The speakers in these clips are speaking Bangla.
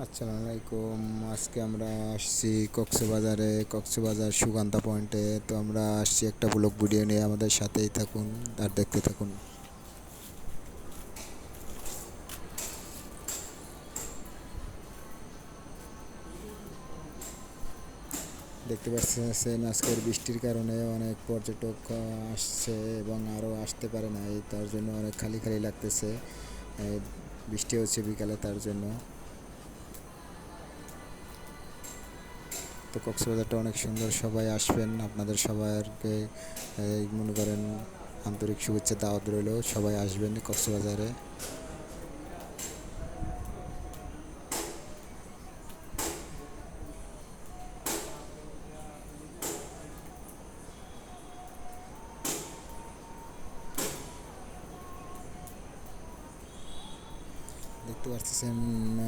আসসালামু আলাইকুম। আজকে আমরা আসছি কক্সবাজার সুগন্ধা পয়েন্টে। তো আমরা আসছি একটা ব্লগ ভিডিও নিয়ে, আমাদের সাথেই থাকুন আর দেখতে থাকুন। দেখতে পাচ্ছেন আজকের বৃষ্টির কারণে অনেক পর্যটক আসছে এবং আরও আসতে পারে নাই, তার জন্য অনেক খালি খালি লাগতেছে। বৃষ্টি হচ্ছে বিকালে, তার জন্য। তো কক্সবাজারটা অনেক সুন্দর, সবাই আসবেন। আপনাদের সবাইকে মনে করেন আন্তরিক শুভেচ্ছা দাওয়াত রইল, সবাই আসবেন কক্সবাজারে। দেখতে পাচ্ছেন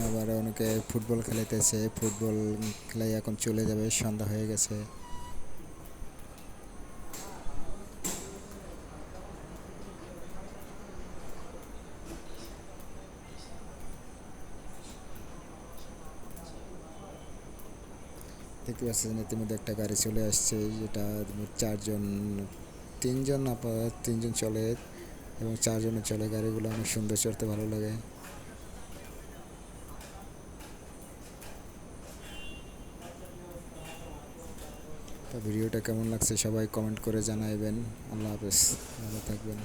আবার অনেকে ফুটবল খেলাইতেছে, ফুটবল খেলাই এখন চলে যাবে, সন্ধ্যা হয়ে গেছে। দেখতে পাচ্ছেন ইতিমধ্যে একটা গাড়ি চলে আসছে, যেটা চারজন, তিনজন চলে এবং চারজনে চলে। গাড়িগুলো অনেক সুন্দর, চড়তে ভালো লাগে। তো ভিডিওটা কেমন লাগছে সবাই কমেন্ট করে জানাইবেন। আল্লাহ হাফেজ, ভালো থাকবেন।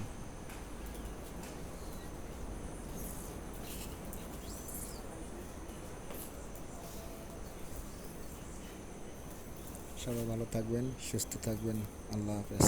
সবাই ভালো থাকবেন, সুস্থ থাকবেন। আল্লাহ হাফেজ।